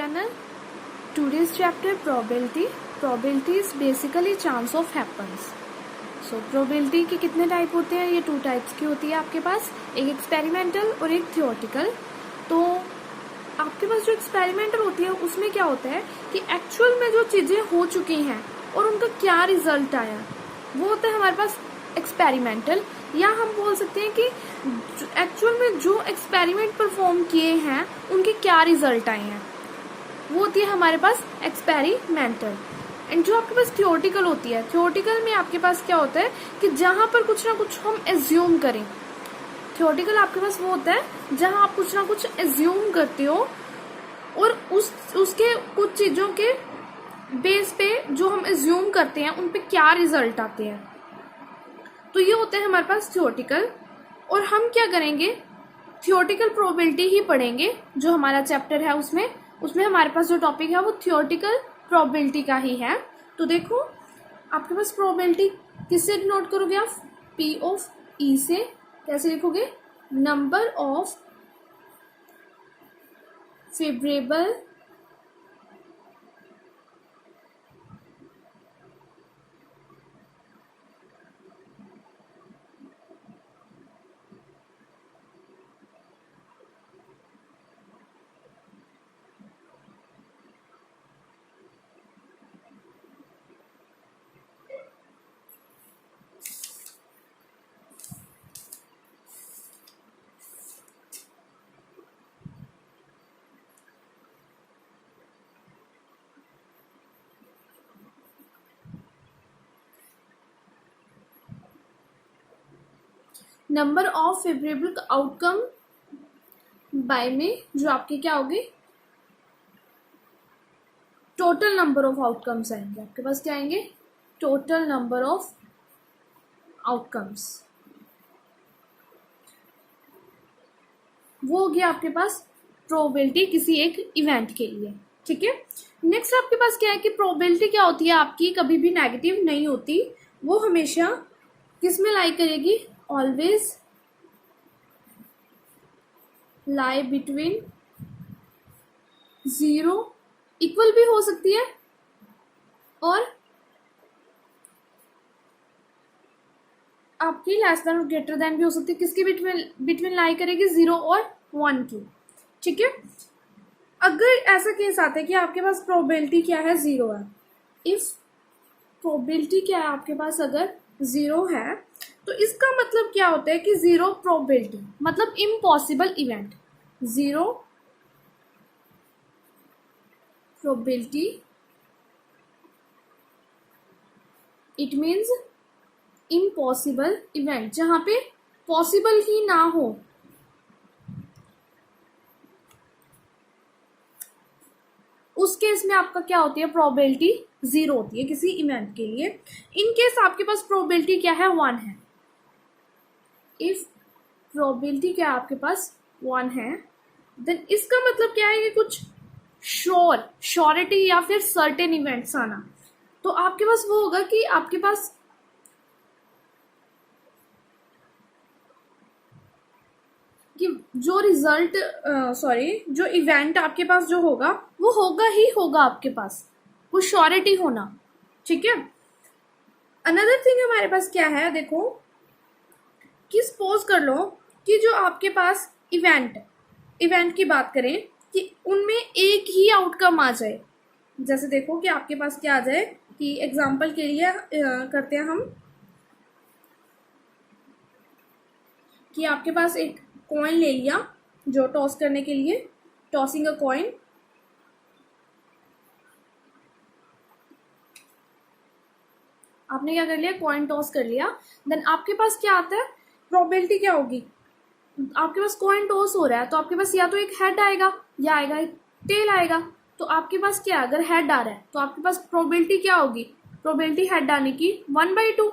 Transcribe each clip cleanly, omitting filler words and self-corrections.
channel. Today's chapter probability. Probability is basically chance of happens. So probability के कितने type होते हैं? ये 2 टाइप्स की होती है आपके पास, एक एक्सपेरिमेंटल और एक थियोरटिकल. तो आपके पास जो एक्सपेरिमेंटल होती है उसमें क्या होता है कि एक्चुअल में जो चीजें हो चुकी हैं और उनका क्या रिजल्ट आया वो होता है हमारे पास एक्सपेरिमेंटल. या हम बोल सकते हैं कि एक्चुअल में जो एक्सपेरिमेंट परफॉर्म किए हैं उनके क्या रिजल्ट आए हैं वो होती है हमारे पास एक्सपेरिमेंटल. एंड जो आपके पास थियोरटिकल होती है, थियोरटिकल में आपके पास क्या होता है कि जहां पर कुछ ना कुछ हम एज्यूम करें. थियोरटिकल आपके पास वो होता है जहां आप कुछ ना कुछ एज्यूम करते हो और उसके कुछ चीजों के बेस पे जो हम एज्यूम करते हैं उन पे क्या रिजल्ट आते हैं. तो ये होते हैं हमारे पास थियोरटिकल. और हम क्या करेंगे, थियोरटिकल प्रोबेबिलिटी ही पढ़ेंगे. जो हमारा चैप्टर है उसमें हमारे पास जो टॉपिक है वो थियोरटिकल प्रोबेबिलिटी का ही है. तो देखो आपके पास प्रोबेबिलिटी किससे डिनोट करोगे आप? P ऑफ E से. कैसे लिखोगे? Number of favourable number of favourable outcome by में जो आपके क्या होगी, टोटल नंबर ऑफ आउटकम्स आएंगे. आपके पास क्या आएंगे? Total number of outcomes. वो हो गया आपके पास प्रोबेबिलिटी किसी एक इवेंट के लिए. ठीक है. नेक्स्ट आपके पास क्या है कि प्रोबेबिलिटी क्या होती है आपकी, कभी भी नेगेटिव नहीं होती. वो हमेशा किस में लाई करेगी? ऑलवेज लाई बिटवीन 0, इक्वल भी हो सकती है और आपकी लेस देन और ग्रेटर देन भी हो सकती है. किसके बिटवीन लाई करेगी? 0 और 1 की. ठीक है. अगर ऐसा केस आता है कि आपके पास प्रोबेबिलिटी क्या है? 0 है. इफ प्रोबेबिलिटी क्या है आपके पास अगर 0 है तो इसका मतलब क्या होता है कि 0 प्रोबेबिलिटी मतलब impossible event. 0 probability it means impossible event, जहां पे पॉसिबल ही ना हो. उस केस में आपका क्या होती है? प्रोबेबिलिटी 0 होती है किसी इवेंट के लिए. इन केस आपके पास प्रोबेबिलिटी क्या है? 1 है. इफ प्रोबेबिलिटी क्या है आपके पास? 1 है. देन इसका मतलब क्या है कि कुछ श्योरिटी या फिर सर्टेन इवेंट्स आना. तो आपके पास वो होगा कि आपके पास कि जो रिजल्ट जो इवेंट आपके पास जो होगा वो होगा ही होगा आपके पास, कुछ श्योरिटी होना. ठीक है. अनदर थिंग हमारे पास क्या है, देखो कि सपोज कर लो कि जो आपके पास इवेंट की बात करें कि उनमें एक ही आउटकम आ जाए. जैसे देखो कि आपके पास क्या आ जाए कि एग्जांपल के लिए करते हैं हम कि आपके पास एक कॉइन ले लिया जो टॉस करने के लिए, टॉसिंग अ कॉइन. आपने क्या कर लिया? कॉइन टॉस कर लिया. देन आपके पास क्या आता है? प्रोबेबिलिटी क्या होगी? आपके पास कॉइन टॉस हो रहा है तो आपके पास या तो एक हेड आएगा या आएगा एक टेल आएगा. तो आपके पास क्या, अगर हेड आ रहा है तो आपके पास प्रोबेबिलिटी क्या होगी? प्रोबेबिलिटी हेड आने की 1/2.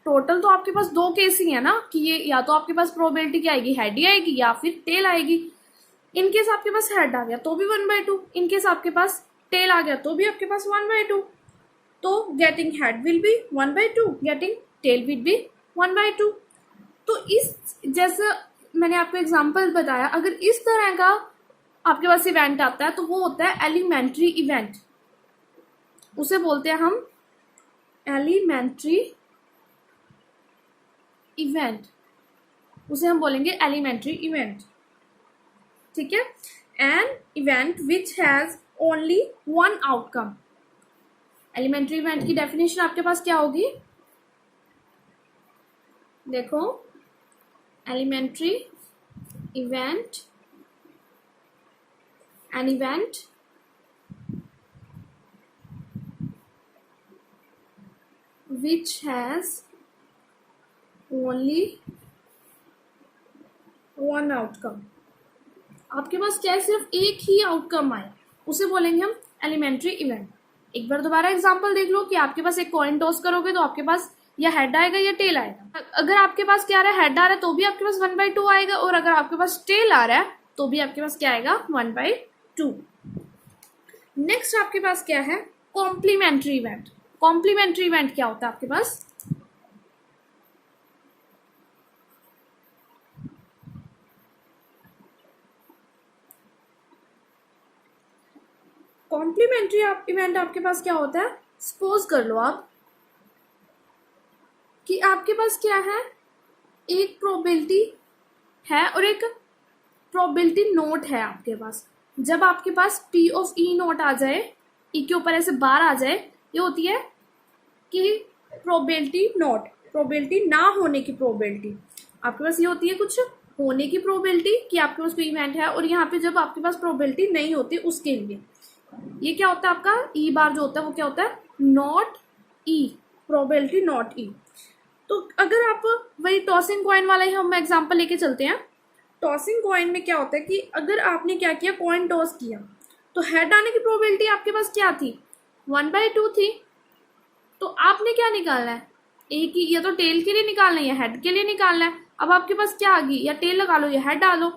टोटल तो आपके पास 2 केस ही है ना कि ये या तो आपके पास प्रोबेबिलिटी क्या आएगी? हेड ही आएगी या फिर टेल आएगी. इन केस आपके पास हेड आ गया तो भी 1/2. इन केस आपके पास टेल आ गया तो भी आपके पास 1/2. तो getting head will be 1/2, getting tail will be 1/2. तो इस जैसा मैंने आपको एग्जांपल बताया, अगर इस तरह का आपके पास इवेंट आता है, तो वो होता है एलिमेंट्री इवेंट, उसे बोलते हैं हम एलिमेंट्री इवेंट, उसे हम बोलेंगे एलिमेंट्री इवेंट, ठीक है। An event which has only one outcome. Elementary event की डेफिनेशन आपके पास क्या होगी, देखो, elementary event, an event which has only one outcome। आपके पास क्या है, सिर्फ एक ही आउटकम आए, उसे बोलेंगे हम एलिमेंट्री इवेंट। एक बार दोबारा एग्जांपल देख लो कि आपके पास एक कॉइन टॉस करोगे तो आपके पास या हेड आएगा या टेल आएगा। अगर आपके पास क्या आ रहा है, हेड आ रहा है, तो भी आपके पास 1/2 आएगा, और अगर आपके पास टेल आ रहा है तो भी आपके पास क्या आएगा, 1/2। नेक्स्ट आपके पास क्या है, कॉम्प्लीमेंट्री इवेंट। कॉम्प्लीमेंट्री इवेंट क्या होता है आपके पास, कॉम्प्लीमेंट्री इवेंट आपके पास क्या होता है, सपोज कर लो आप कि आपके पास क्या है, एक प्रोबेबिलिटी है और एक प्रोबेबिलिटी नोट है आपके पास। जब आपके पास P ऑफ E नोट आ जाए, E के ऊपर ऐसे बार आ जाए, ये होती है कि प्रोबेबिलिटी नोट, प्रोबेबिलिटी ना होने की प्रोबेबिलिटी। आपके पास ये होती है कुछ होने की प्रोबेबिलिटी कि आपके पास कोई इवेंट है, और यहाँ पे जब आपके पास प्रोबेबिलिटी नहीं होती उसके लिए ये क्या होता है, आपका E बार जो होता है वो क्या होता है, not E, probability not E। तो अगर आप वही टॉसिंग कॉइन वाला ही हम एग्जांपल लेके चलते हैं, टॉसिंग कॉइन में क्या होता है कि अगर आपने क्या किया, कॉइन टॉस किया, तो हेड आने की प्रोबेबिलिटी आपके पास क्या थी, 1/2 थी। तो आपने क्या निकालना है, एक ही, या तो टेल के लिए निकालना है या हेड के लिए निकालना है। अब आपके पास क्या आ गई, या टेल लगा लो या हेड डालो,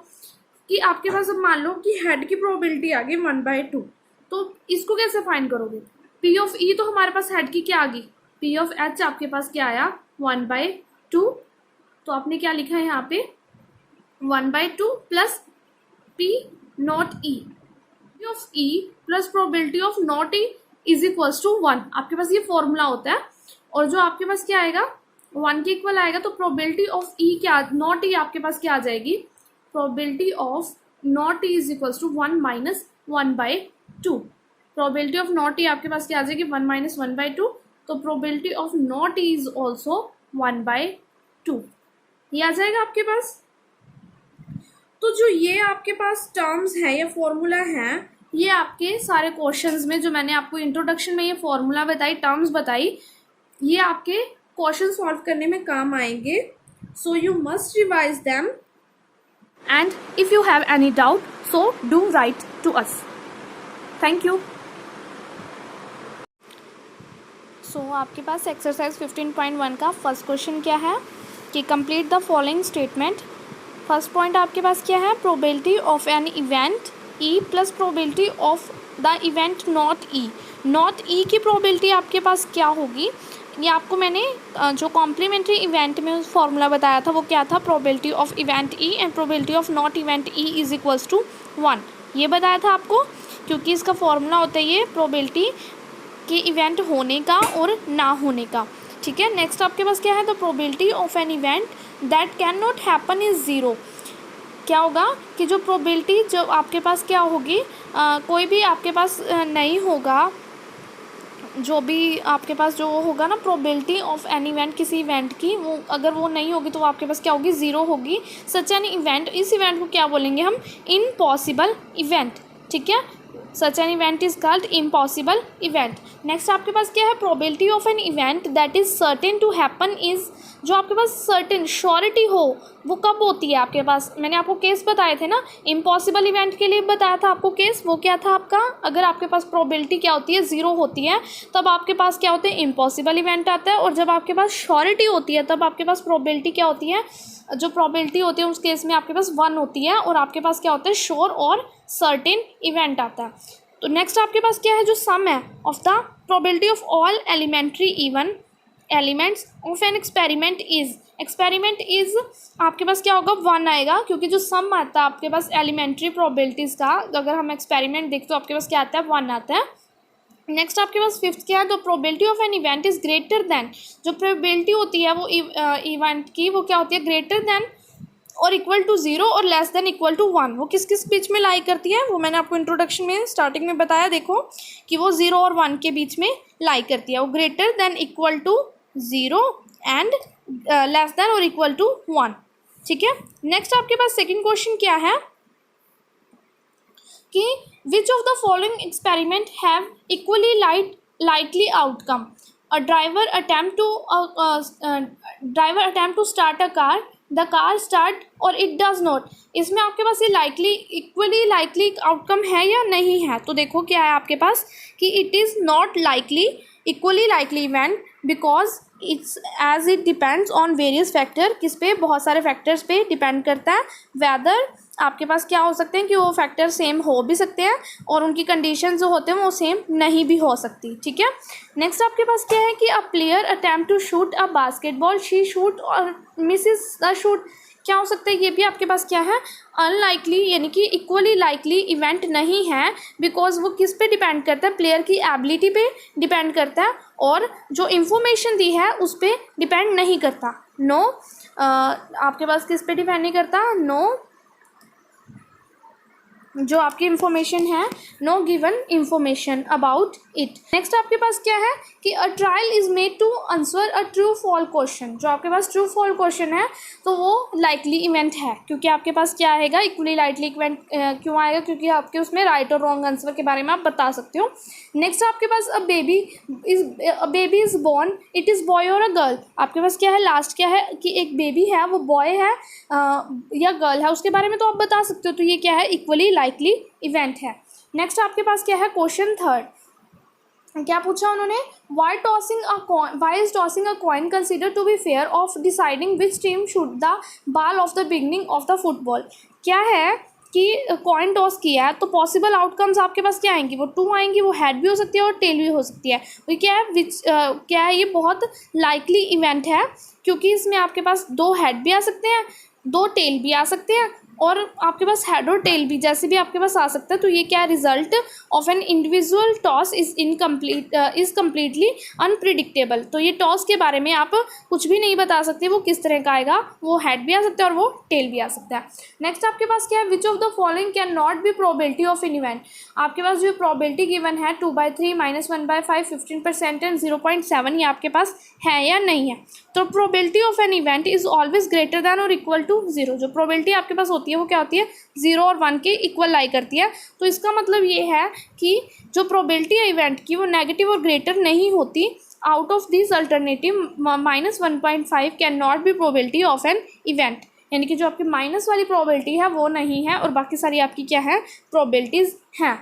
कि आपके पास अब मान लो कि हेड की प्रोबेबिलिटी आ गई 1/2। तो इसको कैसे फाइंड करोगे, P ऑफ E तो हमारे पास हेड की क्या आ गई, P ऑफ H आपके पास क्या आया, 1/2। तो आपने क्या लिखा है यहाँ पे, 1/2 plus P not E, P of E plus probability of not E is equals to 1। आपके पास ये फॉर्मूला होता है, और जो आपके पास क्या आएगा, 1 के इक्वल आएगा, तो प्रोबेबिलिटी ऑफ E क्या, नॉट E आपके पास क्या आ जाएगी, probability of not E is equals to 1 minus 1/2। Probability of not E आपके पास क्या आ जाएगी, 1 माइनस 1/2। तो probability of not E is also 1/2, ये आ जाएगा आपके पास। तो जो ये आपके पास टर्म्स है या फॉर्मूला है, ये आपके सारे क्वेश्चंस में जो मैंने आपको इंट्रोडक्शन में ये फॉर्मूला बताई, टर्म्स बताई, ये आपके क्वेश्चन सॉल्व करने में काम आएंगे। So you must revise them, and if you have any doubt so do write to us. Thank you. So आपके पास एक्सरसाइज 15.1 का फर्स्ट क्वेश्चन क्या है कि complete the following statement. First point आपके पास क्या है, probability of an event E plus probability of the event not E। Not E की प्रोबेबिलिटी आपके पास क्या होगी, ये आपको मैंने जो कॉम्प्लीमेंट्री इवेंट में फॉर्मूला बताया था वो क्या था, probability of event E and probability of not event E is equals to 1, ये बताया था आपको, क्योंकि इसका फॉर्मूला होता है ये प्रोबेबिलिटी के इवेंट होने का और ना होने का, ठीक है। नेक्स्ट आपके पास क्या है, the probability of an event that can not happen is 0। क्या होगा कि जो प्रोबेबिलिटी जो आपके पास क्या होगी, कोई भी आपके पास नहीं होगा, जो भी आपके पास जो होगा ना प्रोबेबिलिटी ऑफ एन इवेंट, किसी इवेंट की, वो अगर वो नहीं होगी तो आपके पास क्या होगी, 0 होगी। सच एन इवेंट, इस इवेंट को क्या बोलेंगे हम, इम्पॉसिबल इवेंट, ठीक है। Such an event is called impossible event. Next आपके पास क्या है, probability of an event that is certain to happen is, जो आपके पास सर्टेन श्योरिटी हो वो कब होती है आपके पास, मैंने आपको केस बताए थे ना, इम्पॉसिबल इवेंट के लिए बताया था आपको केस, वो क्या था आपका, अगर आपके पास प्रोबेबिलिटी क्या होती है, 0 होती है, तब आपके पास क्या होते हैं, इम्पॉसिबल इवेंट आता है, और जब आपके पास श्योरिटी होती है तब आपके पास प्रोबेबिलिटी क्या होती है, जो प्रोबेबिलिटी होती है उस केस में आपके पास 1 होती है, और आपके पास क्या होता है, श्योर और सर्टेन इवेंट आता है। तो नेक्स्ट आपके पास क्या है, जो सम है of the probability of all elementary even elements of an experiment is, experiment is आपके पास क्या होगा, 1 आएगा, क्योंकि जो सम आता है आपके पास एलिमेंट्री प्रोबेबिलिटीज़ का, अगर हम एक्सपेरिमेंट देखते तो आपके पास क्या आता है, 1 आता है। नेक्स्ट आपके पास फिफ्थ क्या है, the probability of an event is greater than, जो प्रोबेबिलिटी होती है वो इवेंट की वो क्या होती है, ग्रेटर देन और इक्वल टू 0 और लेस देन इक्वल टू 1, वो किस किस बीच में लाई करती है, वो मैंने आपको इंट्रोडक्शन में स्टार्टिंग में बताया, देखो कि वो 0 और 1 के बीच में लाई करती है, वो greater than equal to 0 and less than और इक्वल टू 1, ठीक है। नेक्स्ट आपके पास सेकंड क्वेश्चन क्या है कि which of the following experiment have equally likely outcome, a driver attempt to start a car, the car start और it does not, इसमें आपके पास ये इक्वली लाइकली आउटकम है या नहीं है, तो देखो क्या है आपके पास कि it is not equally likely event because it's as it depends on various factor, किस पे, बहुत सारे फैक्टर्स पे डिपेंड करता है, वेदर आपके पास क्या हो सकते हैं कि वो फैक्टर सेम हो भी सकते हैं और उनकी कंडीशन जो होते हैं वो सेम नहीं भी हो सकती, ठीक है। नेक्स्ट आपके पास क्या है कि a player attempt to shoot a basketball, she shoot और मिसेस द शूट, क्या हो सकता है, ये भी आपके पास क्या है, अनलाइकली, यानी कि इक्वली लाइकली इवेंट नहीं है, बिकॉज वो किस पे डिपेंड करता है, प्लेयर की एबिलिटी पे डिपेंड करता है और जो इन्फॉर्मेशन दी है उस पर डिपेंड नहीं करता। नो आपके पास किस पे डिपेंड नहीं करता, नो जो आपकी इंफॉर्मेशन है, no given information about it. Next आपके पास क्या है कि a trial is made to answer a true false question, जो आपके पास ट्रू फॉल क्वेश्चन है तो वो लाइकली इवेंट है, क्योंकि आपके पास क्या आएगा, इक्वली लाइकली इवेंट क्यों आएगा, क्योंकि आपके उसमें राइट और रॉन्ग आंसर के बारे में आप बता सकते हो। नेक्स्ट आपके पास a baby is born, it is boy और अ गर्ल, आपके पास क्या है, लास्ट क्या है कि एक बेबी है वो बॉय है या गर्ल है, उसके बारे में तो आप बता सकते हो, तो ये क्या है, इक्वली लाइकली इवेंट है। नेक्स्ट आपके पास क्या है, क्वेश्चन थर्ड, क्या पूछा उन्होंने, why is tossing a coin consider to be fair of deciding which team should the ball of the beginning of the football, क्या है कि कॉइन टॉस किया है तो पॉसिबल आउटकम्स आपके पास क्या आएंगी, वो 2 आएंगी, वो हेड भी हो सकती है और टेल भी हो सकती है, वो क्या है क्या है, ये बहुत लाइकली इवेंट है, क्योंकि इसमें आपके पास 2 हेड भी आ सकते हैं, 2 टेल भी आ सकते हैं और आपके पास हेड और टेल भी जैसे भी आपके पास आ सकता है, तो ये क्या है, result of an individual toss is completely unpredictable, तो ये टॉस के बारे में आप कुछ भी नहीं बता सकते वो किस तरह का आएगा, वो हेड भी आ सकता है और वो टेल भी आ सकता है। नेक्स्ट आपके पास क्या है, which of the following can not be probability of an event, आपके पास जो प्रोबेबिलिटी गिवन है 2/3 -1/5 15% एंड 0.7, ये आपके पास है या नहीं है, तो probability of an event is always greater than और इक्वल टू 0, जो प्रोबेबिलिटी आपके पास होती है वो क्या होती है, 0 और 1 के इक्वल लाई करती है, तो इसका मतलब ये है कि जो प्रोबेबिलिटी है इवेंट की वो नेगेटिव और ग्रेटर नहीं होती, out of this alternative -1.5 can not be probability of an event, यानी कि जो आपकी माइनस वाली प्रोबेबिलिटी है वो नहीं है और बाकी सारी आपकी क्या है, प्रोबेबिलिटीज़ हैं।